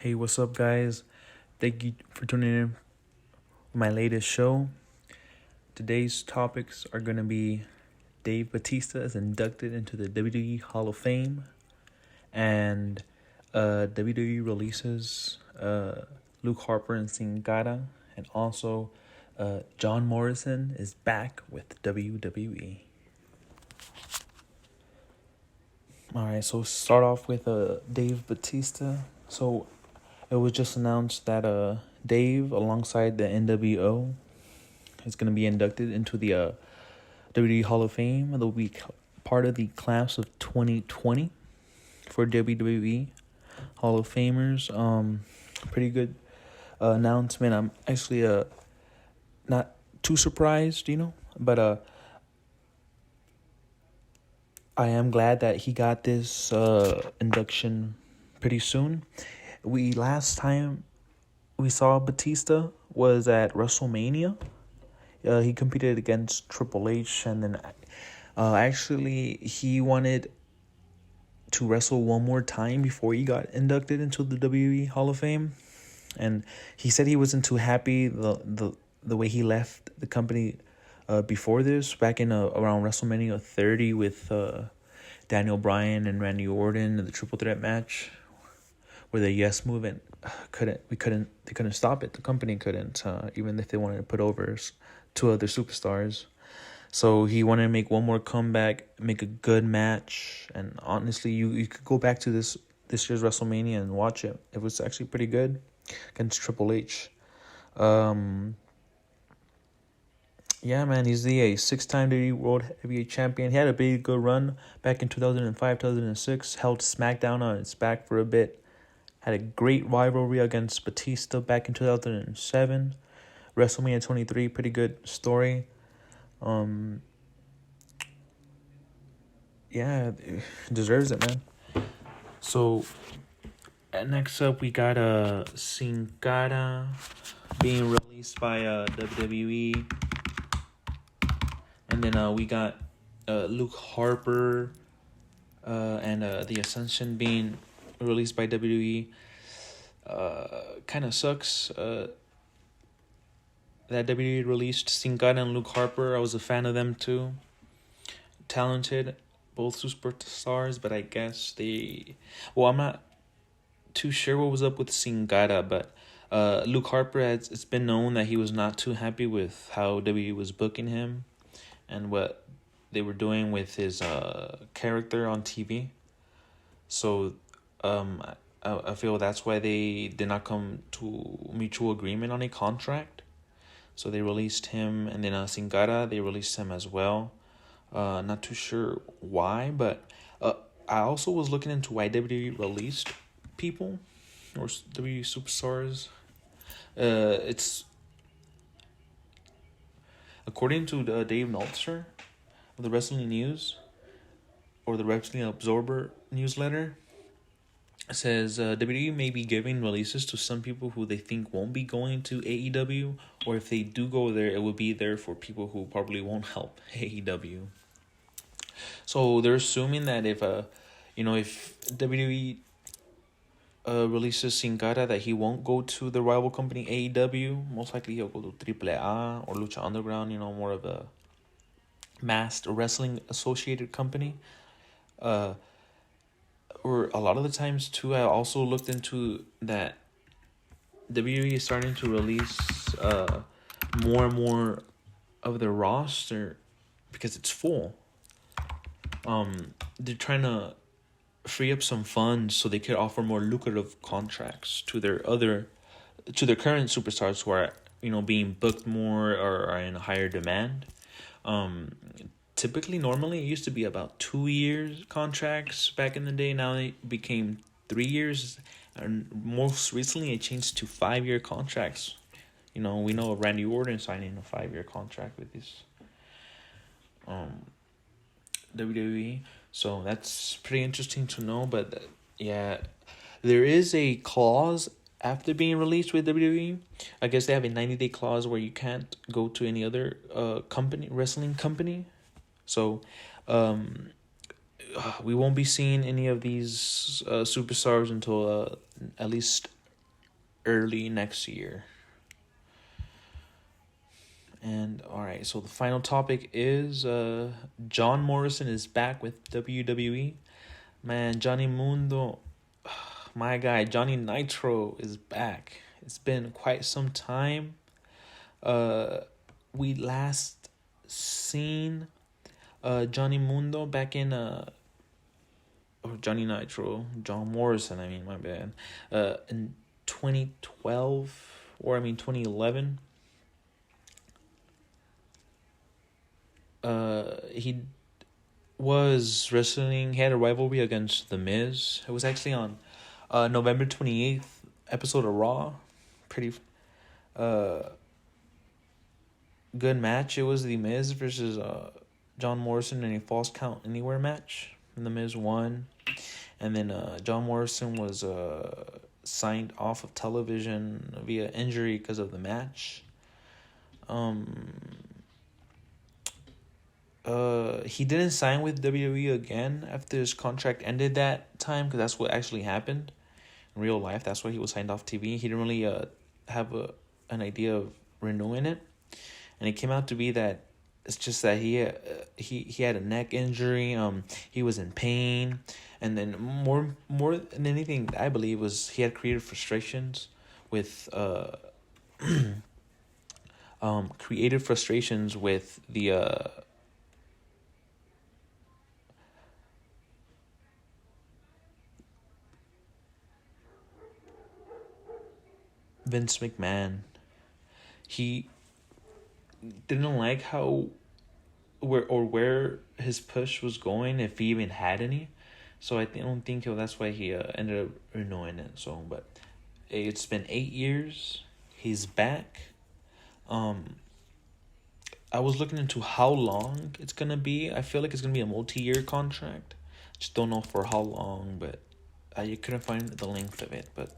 Hey, what's up, guys? Thank you for tuning in for my latest show. Today's topics are going to be Dave Batista is inducted into the WWE Hall of Fame, and WWE releases Luke Harper and Cara, and also John Morrison is back with WWE. Alright, so start off with Dave Batista. So it was just announced that Dave, alongside the NWO, is going to be inducted into the WWE Hall of Fame. They'll be part of the class of 2020 for WWE Hall of Famers. Pretty good announcement. I'm actually not too surprised, but I am glad that he got this induction pretty soon. Last time we saw Batista was at WrestleMania. He competed against Triple H, and then actually he wanted to wrestle one more time before he got inducted into the WWE Hall of Fame, and he said he wasn't too happy the way he left the company before this, back in around WrestleMania 30 with Daniel Bryan and Randy Orton in the triple threat match, where the Yes Movement they couldn't stop it. The company couldn't, even if they wanted to put over two other superstars. So he wanted to make one more comeback, make a good match, and honestly, you could go back to this year's WrestleMania and watch it. It was actually pretty good against Triple H. Yeah, man, he's the six-time WWE World Heavyweight Champion. He had a big good run back in 2005, 2006. Held SmackDown on its back for a bit. Had a great rivalry against Batista back in 2007. WrestleMania 23, pretty good story. Yeah, deserves it, man. So, next up, we got Sin Cara being released by WWE. And then we got Luke Harper and the Ascension being released by WWE. Kind of sucks that WWE released Sin Cara and Luke Harper. I was a fan of them too. Talented, both superstars, but I guess I'm not too sure what was up with Sin Cara, but Luke Harper, it's been known that he was not too happy with how WWE was booking him and what they were doing with his character on TV. So I feel that's why they did not come to mutual agreement on a contract. So they released him, and then Sin Cara, they released him as well. Not too sure why, but I also was looking into why WWE released people or WWE superstars. It's according to Dave Meltzer of the Wrestling News or the Wrestling Observer newsletter. It says WWE may be giving releases to some people who they think won't be going to AEW, or if they do go there, it will be there for people who probably won't help AEW. So they're assuming that if WWE releases Sin Cara, that he won't go to the rival company AEW. Most likely he'll go to AAA or Lucha Underground, more of a masked wrestling associated company. Or a lot of the times too, I also looked into that WWE is starting to release more and more of their roster because it's full. They're trying to free up some funds so they could offer more lucrative contracts to their current superstars who are being booked more or are in a higher demand. Typically, normally, it used to be about 2 years contracts back in the day. Now it became 3 years. And most recently, it changed to 5-year contracts. We know of Randy Orton signing a 5-year contract with this WWE. So that's pretty interesting to know. But yeah, there is a clause after being released with WWE. I guess they have a 90-day clause where you can't go to any other wrestling company. So, we won't be seeing any of these superstars until at least early next year. And alright, so the final topic is John Morrison is back with WWE. Man, Johnny Mundo, my guy, Johnny Nitro is back. It's been quite some time. We last seen Johnny Mundo back in or Johnny Nitro, John Morrison, I mean, my bad. In 2012 or 2011. He was wrestling. He had a rivalry against The Miz. It was actually on November 28th episode of Raw. Pretty good match. It was The Miz versus John Morrison in a Falls Count Anywhere match. And The Miz won. And then John Morrison was signed off of television via injury because of the match. He didn't sign with WWE again after his contract ended that time, because that's what actually happened in real life. That's why he was signed off TV. He didn't really have an idea of renewing it, and it came out to be that it's just that he had a neck injury. He was in pain, and then more than anything, I believe, was he had creative frustrations with the Vince McMahon. He didn't like where his push was going, if he even had any. So I don't think that's why he ended up renewing it. So, but it's been 8 years. He's back. I was looking into how long it's gonna be. I feel like it's gonna be a multi-year contract. Just don't know for how long, but you couldn't find the length of it. But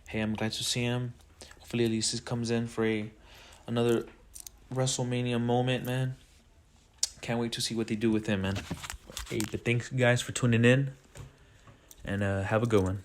hey, I'm glad to see him. Hopefully, at least he comes in for another WrestleMania moment, man. Can't wait to see what they do with him, man. Hey, but thanks, guys, for tuning in. And have a good one.